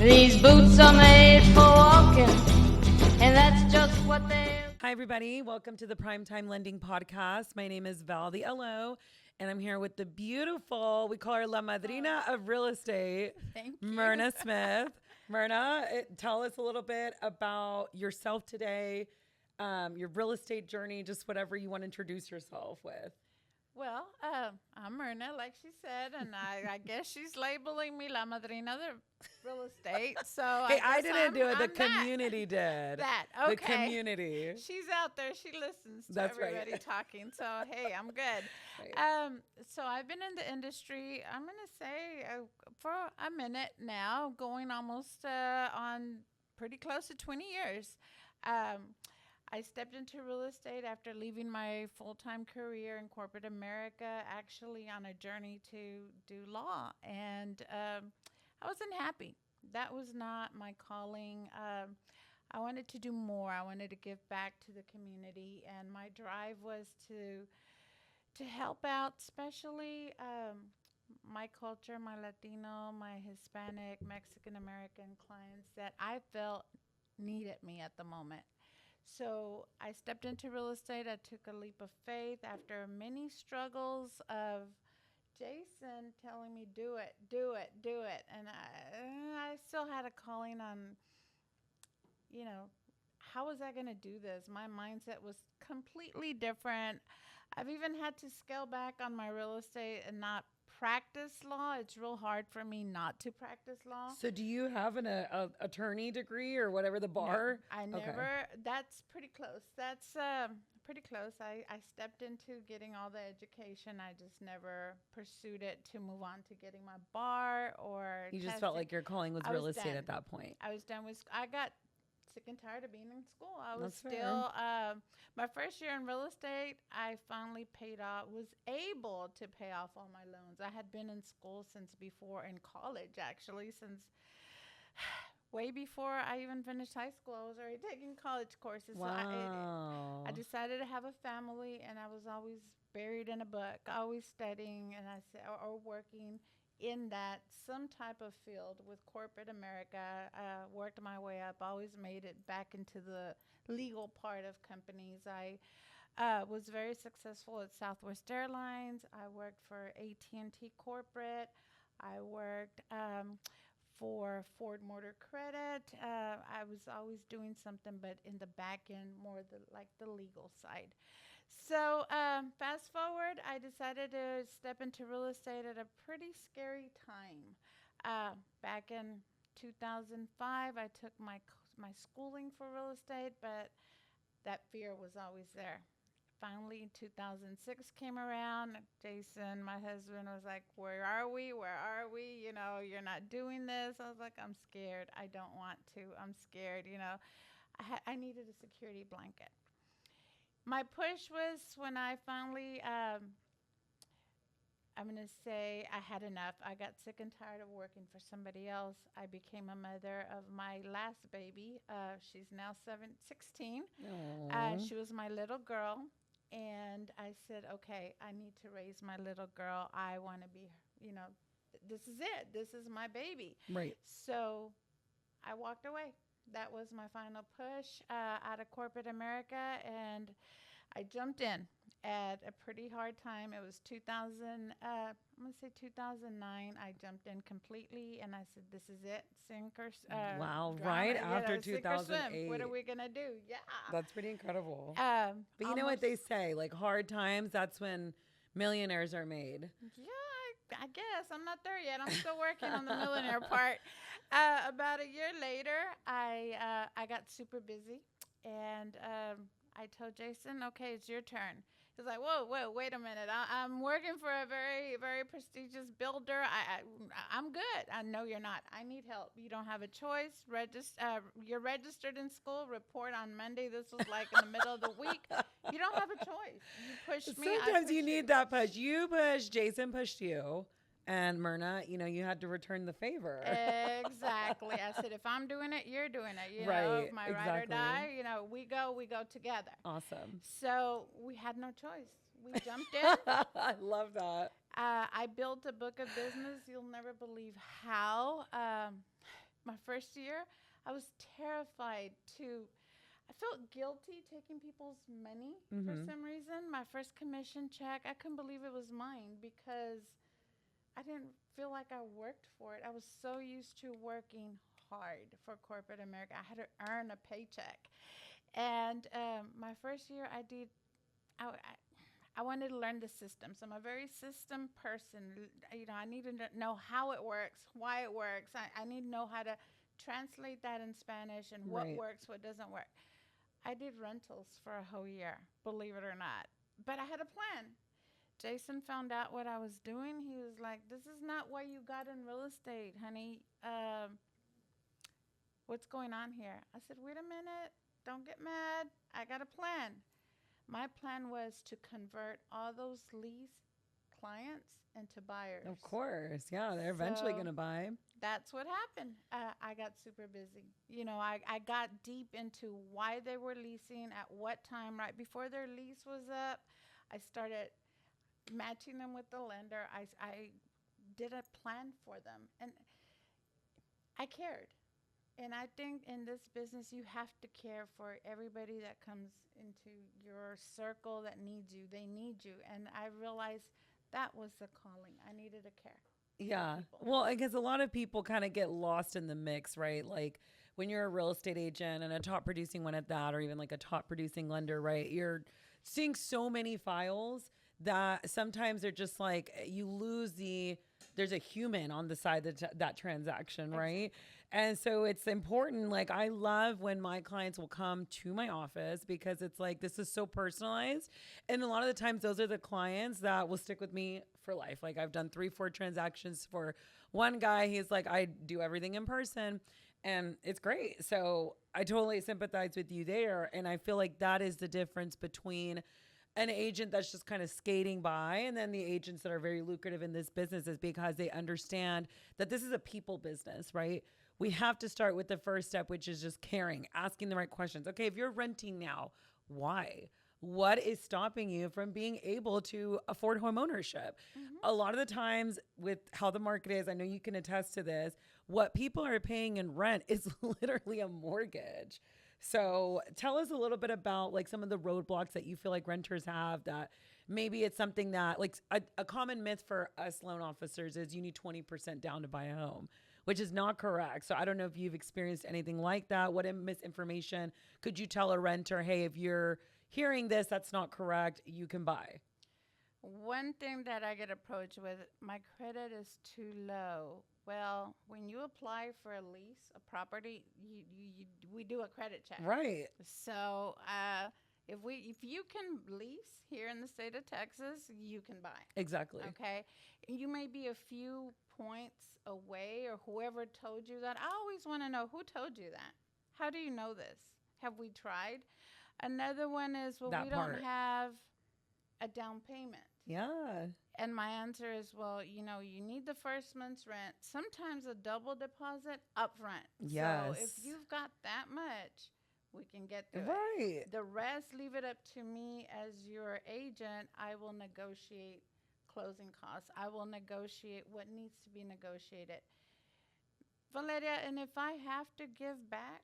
These boots are made for walking, and that's just what they. Hi, everybody. Welcome to the Primetime Lending Podcast. My name is Val the LO, and I'm here with the beautiful, we call her La Madrina of Real Estate, Thank you. Mirna Smith. Mirna, tell us a little bit about yourself today, your real estate journey, just whatever you want to introduce yourself with. Well, I'm Mirna, like she said, and I guess she's labeling me La Madrina of real estate. So Hey, I guess didn't do it. The I'm community did. That, The okay. community. She's out there. She listens to That's right. everybody talking. So, hey, I'm good. Right. So I've been in the industry, I'm going to say, for a minute now, going almost on pretty close to 20 years. I stepped into real estate after leaving my full-time career in corporate America, actually on a journey to do law. And I wasn't happy. That was not my calling. I wanted to do more. I wanted to give back to the community. And my drive was to help out, especially my culture, my Latino, my Hispanic, Mexican American clients that I felt needed me at the moment. So I stepped into real estate. I took a leap of faith after many struggles of Jason telling me, do it, do it, do it. And I still had a calling on, how was I going to do this? My mindset was completely different. I've even had to scale back on my real estate and not practice law. It's real hard for me not to practice law. So do you have an attorney degree or whatever the bar? No, I never. That's pretty close. That's pretty close. I stepped into getting all the education. I just never pursued it to move on to getting my bar or You just testing. felt like your calling was I real was estate done. at that point. I was done with. I got sick and tired of being in school. I was That's still my first year in real estate. I finally was able to pay off all my loans. I had been in school since before in college, actually, since way before I even finished high school. I was already taking college courses. Wow. So I decided to have a family, and I was always buried in a book, always studying, and I said, or working in that some type of field with corporate America. Worked my way up, always made it back into the legal part of companies. I was very successful at Southwest Airlines. I worked for AT&T Corporate. I worked for Ford Motor Credit. I was always doing something, but in the back end, more like the legal side. So fast forward, I decided to step into real estate at a pretty scary time. Back in 2005, I took my schooling for real estate, but that fear was always there. Finally, 2006 came around. Jason, my husband, was like, where are we? Where are we? You're not doing this. I was like, I'm scared. I don't want to. I'm scared. I needed a security blanket. My push was when I finally, I'm going to say I had enough. I got sick and tired of working for somebody else. I became a mother of my last baby. She's now 16. She was my little girl. And I said, okay, I need to raise my little girl. I want to be, this is it. This is my baby. Right. So I walked away. That was my final push out of corporate America, and I jumped in at a pretty hard time. It was 2000, I'm going to say 2009. I jumped in completely, and I said, this is it, sink or wow, drama, right after sink or swim. 2008. What are we going to do? Yeah. That's pretty incredible. But you know what they say, like hard times, that's when millionaires are made. Yeah, I guess. I'm not there yet. I'm still working on the millionaire part. About a year later, I got super busy, and I told Jason, okay, it's your turn. He's like, whoa, wait a minute. I'm working for a very, very prestigious builder. I'm good. I know you're not. I need help. You don't have a choice. You're registered in school. Report on Monday. This was like in the middle of the week. You don't have a choice. You pushed me. Sometimes you need that push. You pushed. Jason pushed you. And Mirna, you had to return the favor. Exactly. I said, if I'm doing it, you're doing it. Right. My exactly. ride or die, we go together. Awesome. So we had no choice. We jumped in. I love that. I built a book of business. You'll never believe how. my first year, I was terrified to. I felt guilty taking people's money for some reason. My first commission check, I couldn't believe it was mine because I didn't feel like I worked for it. I was so used to working hard for corporate America. I had to earn a paycheck. And my first year, I wanted to learn the systems. I'm a very system person. I need to know how it works, why it works. I need to know how to translate that in Spanish and what works, what doesn't work. I did rentals for a whole year, believe it or not. But I had a plan. Jason found out what I was doing. He was like, "This is not why you got in real estate, honey. What's going on here?" I said, "Wait a minute. Don't get mad. I got a plan." My plan was to convert all those lease clients into buyers. Of course. Yeah, they're eventually going to buy. That's what happened. I got super busy. I got deep into why they were leasing, at what time, right before their lease was up. I started matching them with the lender. I did a plan for them, and I cared. And I think in this business, you have to care for everybody that comes into your circle that needs you. They need you. And I realized that was the calling. I needed to care. Yeah. Well, I guess a lot of people kind of get lost in the mix, right? Like when you're a real estate agent and a top producing one at that, or even like a top producing lender, right? You're seeing so many files that sometimes they're just like, you lose there's a human on the side of that transaction, right? And so it's important. Like, I love when my clients will come to my office because it's like, this is so personalized. And a lot of the times those are the clients that will stick with me for life. Like, I've done 3-4 transactions for one guy. He's like, I do everything in person and it's great. So I totally sympathize with you there. And I feel like that is the difference between an agent that's just kind of skating by and then the agents that are very lucrative in this business, is because they understand that this is a people business, right? We have to start with the first step, which is just caring, asking the right questions. Okay, if you're renting now, why? What is stopping you from being able to afford home ownership? A lot of the times with how the market is, I know you can attest to this, what people are paying in rent is literally a mortgage. So tell us a little bit about like some of the roadblocks that you feel like renters have, that maybe it's something that like a common myth for us loan officers is you need 20% down to buy a home, which is not correct. So I don't know if you've experienced anything like that. What misinformation could you tell a renter, hey, if you're hearing this, that's not correct, you can buy? One thing that I get approached with, my credit is too low. Well, when you apply for a lease, a property, we do a credit check. Right. So if you can lease here in the state of Texas, you can buy. Exactly. Okay. You may be a few points away, or whoever told you that. I always want to know, who told you that? How do you know this? Have we tried? Another one is, well, we don't have a down payment. Yeah. And my answer is, well, you need the first month's rent, sometimes a double deposit up front. Yes. So if you've got that much, we can get through Right. it. The rest, leave it up to me as your agent. I will negotiate closing costs. I will negotiate what needs to be negotiated. Valeria, and if I have to give back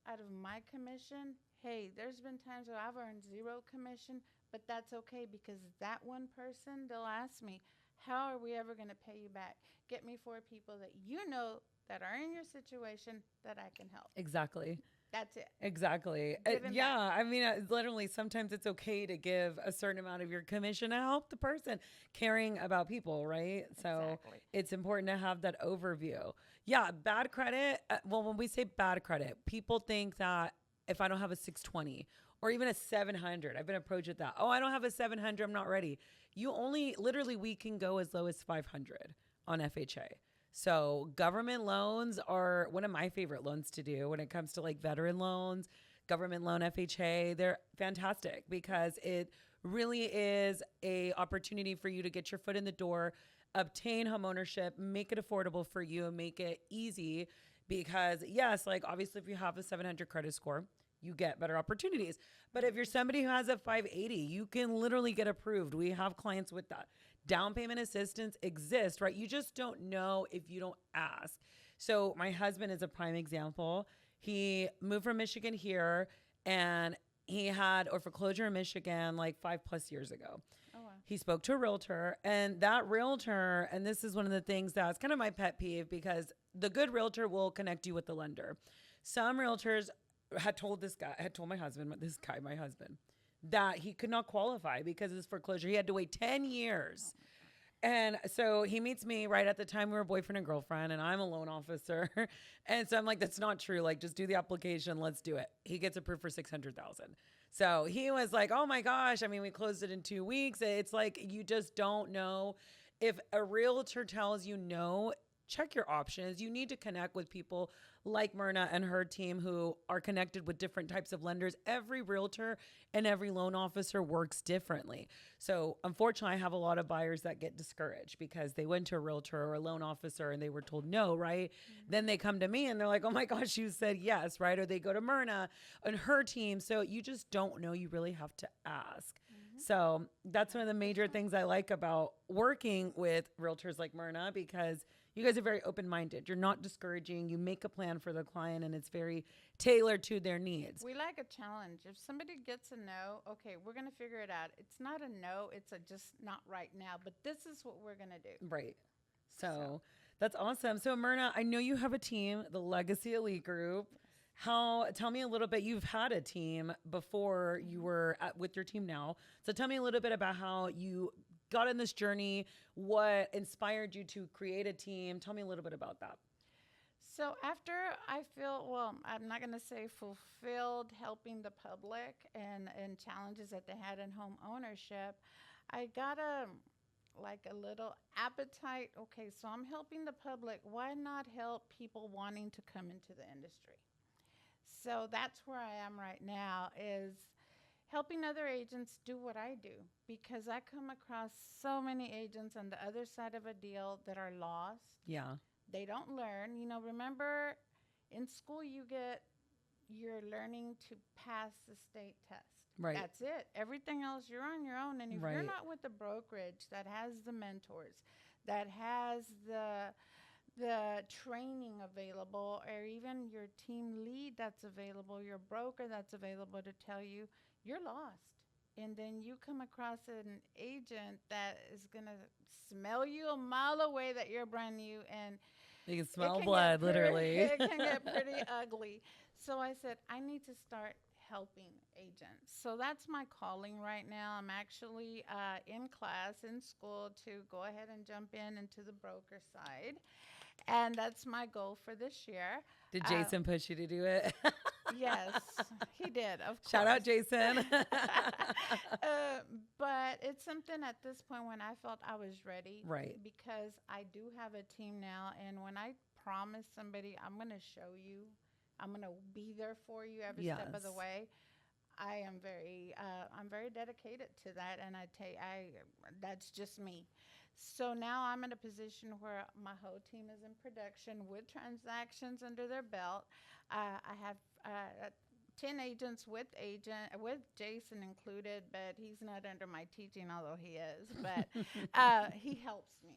out of my commission, hey, there's been times where I've earned 0 commission, but that's okay, because that one person, they'll ask me, how are we ever going to pay you back? Get me 4 people that you know that are in your situation that I can help. Exactly. That's it. Exactly. Yeah. I mean, literally, sometimes it's okay to give a certain amount of your commission to help the person, caring about people, right? So it's important to have that overview. Yeah. Bad credit. Well, when we say bad credit, people think that if I don't have a 620 or even a 700, I've been approached with that. Oh, I don't have a 700. I'm not ready. We can go as low as 500 on FHA. So government loans are one of my favorite loans to do when it comes to like veteran loans, government loan FHA. They're fantastic because it really is a opportunity for you to get your foot in the door, obtain home ownership, make it affordable for you, and make it easy. Because yes, like obviously if you have a 700 credit score, you get better opportunities. But if you're somebody who has a 580, you can literally get approved. We have clients with that. Down payment assistance exists, right? You just don't know if you don't ask. So my husband is a prime example. He moved from Michigan here, and he had a foreclosure in Michigan like 5+ years ago. Oh, wow. He spoke to a realtor, and that realtor, and this is one of the things that's kind of my pet peeve, because the good realtor will connect you with the lender. Some realtors had told my husband, that he could not qualify because of his foreclosure. He had to wait 10 years. And so he meets me right at the time we were boyfriend and girlfriend, and I'm a loan officer. And so I'm like, that's not true. Like, just do the application. Let's do it. He gets approved for 600,000. So he was like, oh my gosh. I mean, we closed it in 2 weeks. It's like, you just don't know. If a realtor tells you no, check your options. You need to connect with people like Mirna and her team who are connected with different types of lenders. Every realtor and every loan officer works differently. So unfortunately, I have a lot of buyers that get discouraged because they went to a realtor or a loan officer and they were told no, right? Mm-hmm. Then they come to me and they're like, oh my gosh, you said yes, right? Or they go to Mirna and her team. So you just don't know. You really have to ask. Mm-hmm. So that's one of the major things I like about working with realtors like Mirna, because you guys are very open-minded. You're not discouraging. You make a plan for the client, and it's very tailored to their needs. We like a challenge. If somebody gets a no, okay, we're going to figure it out. It's not a no. It's a just not right now. But this is what we're going to do. Right. So that's awesome. So, Mirna, I know you have a team, the Legacy Elite Group. Tell me a little bit. You've had a team before you were with your team now. So tell me a little bit about how you got in this journey, what inspired you to create a team. Tell me a little bit about that. So after I feel, well, I'm not going to say fulfilled helping the public and challenges that they had in home ownership, I got a little appetite. Okay, so I'm helping the public. Why not help people wanting to come into the industry? So that's where I am right now, is helping other agents do what I do, because I come across so many agents on the other side of a deal that are lost. Yeah. They don't learn. You know, remember in school you're learning to pass the state test. Right. That's it. Everything else, you're on your own. And if you're not with the brokerage that has the mentors, that has the training available, or even your team lead that's available, your broker that's available to tell you, you're lost. And then you come across an agent that is going to smell you a mile away that you're brand new, and you can smell blood, literally. It can get pretty ugly. So I said, I need to start helping agents. So that's my calling right now. I'm actually in class, in school, to go ahead and jump into the broker side. And that's my goal for this year. Did Jason push you to do it? Yes, he did, of course. Shout out, Jason. But it's something at this point when I felt I was ready. Right. Because I do have a team now. And when I promise somebody, I'm going to show you, I'm going to be there for you every step of the way, I'm very dedicated to that. And that's just me. So now I'm in a position where my whole team is in production with transactions under their belt. I have 10 agents with Jason included, but he's not under my teaching, although he is. But he helps me.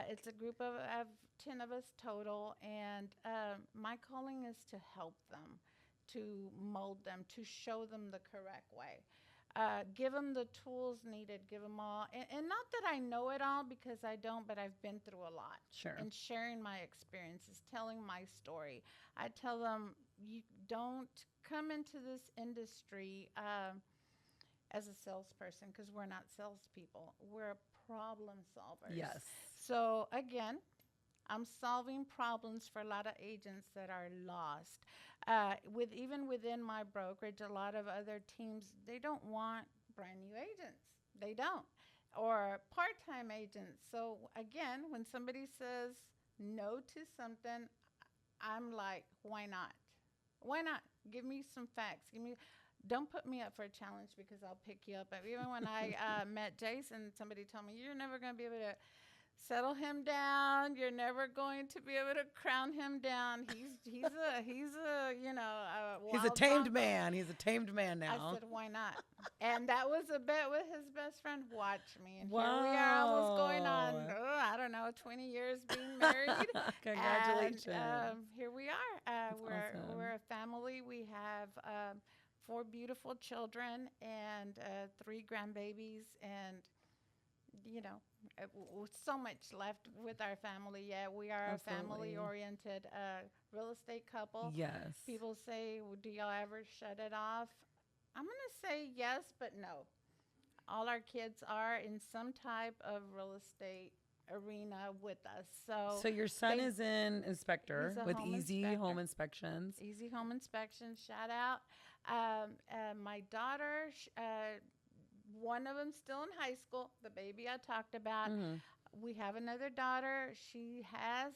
It's a group of 10 of us total, and my calling is to help them, to mold them, to show them the correct way. Give them the tools needed, give them all. And not that I know it all, because I don't, but I've been through a lot. Sure. And sharing my experiences, telling my story. I tell them, you don't come into this industry as a salesperson, because we're not salespeople. We're problem solvers. Yes. So again, I'm solving problems for a lot of agents that are lost. Even within my brokerage, a lot of other teams, they don't want brand new agents. They don't. Or part-time agents. So again, when somebody says no to something, I'm like, why not? Why not? Give me some facts. Don't put me up for a challenge, because I'll pick you up. Even when I met Jason, somebody told me, you're never going to be able to settle him down. You're never going to be able to crown him down. He's a He's a wild tamed bronco. man. He's a tamed man I now. said, why not? And that was a bet with his best friend. Watch me. And here we are, almost going on, Wow. I don't know, 20 years being married. Congratulations. And here we are. That's We're awesome. a family. We have 4 beautiful children and 3 grandbabies. And, so much left with our family. Yeah, we are a Absolutely. family-oriented real estate couple. Yes. People say, well, do y'all ever shut it off? I'm going to say yes, but no. All our kids are in some type of real estate arena with us. So your son they- is an inspector he's a with home Easy inspector. Home Inspections. Easy Home Inspection, shout out. My daughter, one of them still in high school, the baby I talked about. Mhm. We have another daughter. She has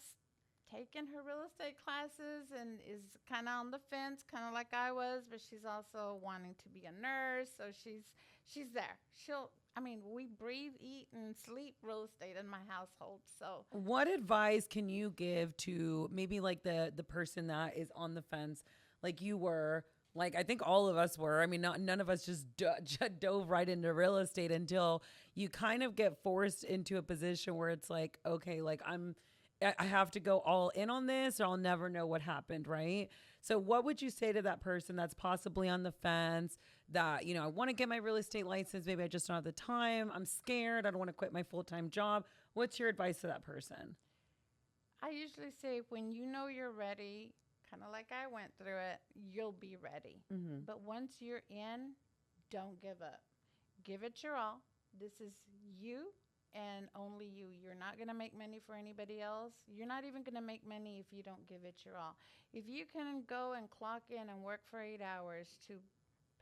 taken her real estate classes and is kind of on the fence, kind of like I was, but she's also wanting to be a nurse. So she's there. We breathe, eat, and sleep real estate in my household. So What advice can you give to maybe like the person that is on the fence, like you were? Like I think all of us were. I mean, none of us just dove right into real estate until you kind of get forced into a position where it's like, okay, like I have to go all in on this, or I'll never know what happened, right? So, what would you say to that person that's possibly on the fence? That I want to get my real estate license. Maybe I just don't have the time. I'm scared. I don't want to quit my full-time job. What's your advice to that person? I usually say when you know you're ready, kind of like I went through it, you'll be ready. Mm-hmm. But once you're in, don't give up. Give it your all. This is you and only you. You're not going to make money for anybody else. You're not even going to make money if you don't give it your all. If you can go and clock in and work for 8 hours to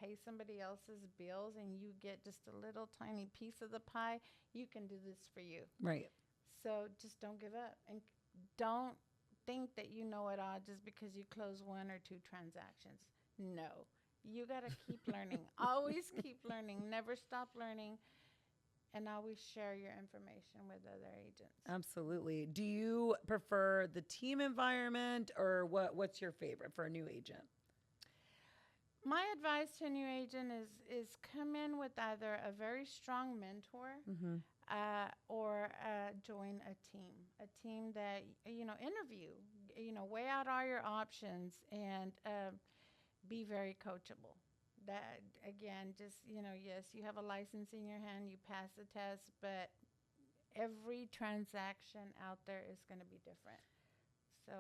pay somebody else's bills and you get just a little tiny piece of the pie, you can do this for you. Right. So just don't give up and don't think that you know it all just because you close 1 or 2 transactions. No, you got to keep learning. Always keep learning. Never stop learning. And always share your information with other agents. Absolutely. Do you prefer the team environment, or what's your favorite for a new agent? My advice to a new agent is come in with either a very strong mentor Mm-hmm. or join a team that, interview, weigh out all your options and be very coachable. That, again, just, yes, you have a license in your hand, you pass the test, but every transaction out there is going to be different. So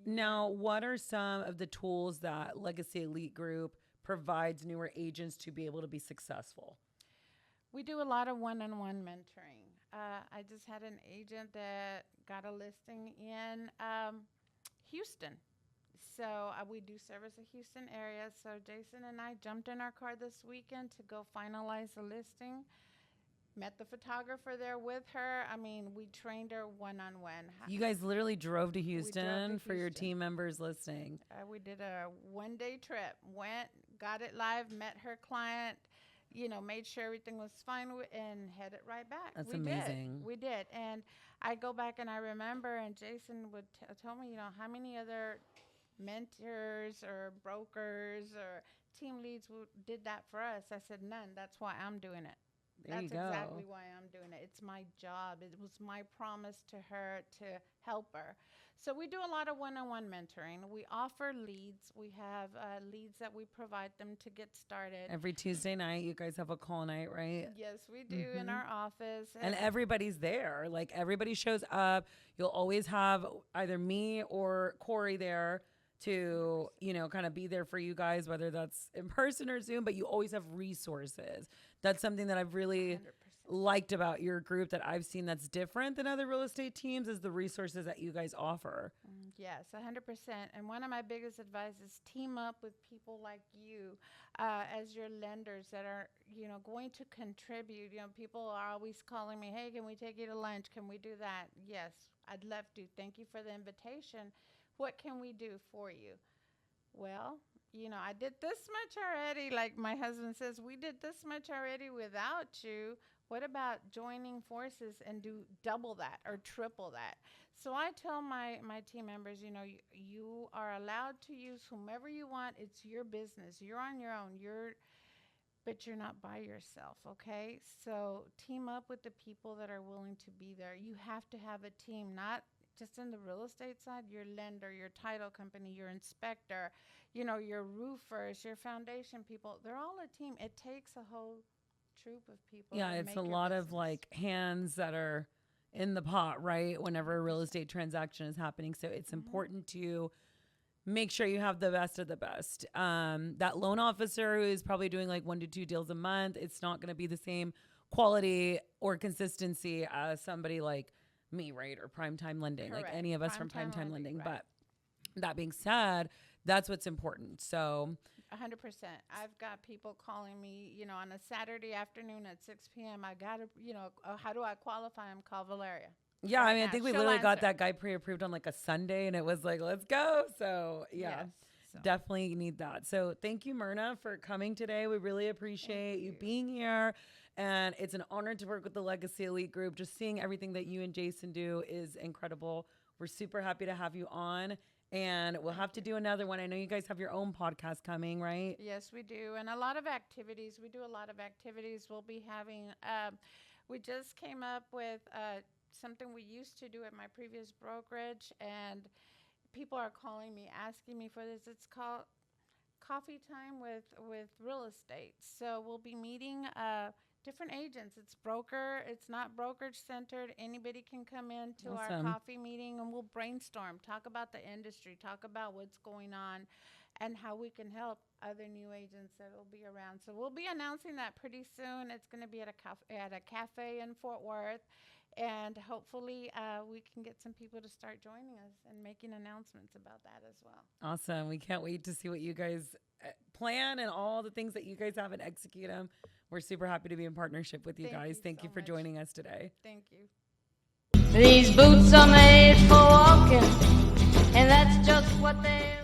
Now, what are some of the tools that Legacy Elite Group provides newer agents to be able to be successful? we do a lot of one-on-one mentoring. I just had an agent that got a listing in Houston. So we do service the Houston area. So Jason and I jumped in our car this weekend to go finalize the listing. Met the photographer there with her. We trained her one-on-one. You guys literally drove to Houston for your Houston. team members listing. We did a one-day trip. Went, got it live, met her client, made sure everything was fine and headed right back. That's We amazing. We did. And I go back and I remember, and Jason would tell me, how many other mentors or brokers or team leads did that for us. I said, none. That's why I'm doing it. There you That's go. exactly why I'm doing it. It's my job. It was my promise to her to help her. So we do a lot of one-on-one mentoring. We offer leads. We have leads that we provide them to get started. Every Tuesday night, you guys have a call night, right? Yes, we do in our office. And everybody's there. Like everybody shows up. You'll always have either me or Cory there to, kind of be there for you guys, whether that's in person or Zoom, but you always have resources. That's something that I've really 100%. liked about your group that I've seen that's different than other real estate teams is the resources that you guys offer. Yes, 100%. And one of my biggest advice is team up with people like you as your lenders that are, going to contribute. People are always calling me, hey, can we take you to lunch? Can we do that? Yes, I'd love to. Thank you for the invitation. What can we do for you? Well, I did this much already. Like my husband says, we did this much already without you. What about joining forces and do double that or triple that? So I tell my team members, you are allowed to use whomever you want. It's your business. You're on your own. But you're not by yourself, okay? So team up with the people that are willing to be there. You have to have a team, not just in the real estate side, your lender, your title company, your inspector, your roofers, your foundation people. They're all a team. It takes a whole troop of people. Yeah, it's a lot of like hands that are in the pot, right? Whenever a real estate transaction is happening. So it's important to make sure you have the best of the best. That loan officer who is probably doing like 1 to 2 deals a month, it's not going to be the same quality or consistency as somebody like me, right? Or Primetime Lending, Correct. Like any of us from Primetime Lending. Right. But that being said, that's what's important. So 100%. I've got people calling me, on a Saturday afternoon at 6 p.m. I got to, how do I qualify? I'm call Valeria. yeah, Right I mean, now. I think we She'll literally got answer. that guy pre-approved on like a Sunday and it was like, let's go. So yeah. Yes. So, Definitely need that. So thank you, Mirna, for coming today. We really appreciate you being here. And it's an honor to work with the Legacy Elite Group. Just seeing everything that you and Jason do is incredible. We're super happy to have you on. And we'll have to do another one. I know you guys have your own podcast coming, right? yes, we do. And a lot of activities. We do a lot of activities. We'll be having, we just came up with something we used to do at my previous brokerage. And people are calling me, asking me for this. It's called Coffee Time with Real Estate. So we'll be meeting different agents. It's not brokerage centered. Anybody can come in to our Awesome. coffee meeting and we'll brainstorm, talk about the industry, talk about what's going on and how we can help other new agents that will be around. So we'll be announcing that pretty soon. It's going to be at a cafe in Fort Worth. And hopefully we can get some people to start joining us and making announcements about that as well. Awesome. We can't wait to see what you guys plan and all the things that you guys have and execute them. We're super happy to be in partnership with you guys. Thank you so for much. joining us today. Thank you. These boots are made for walking, and that's just what they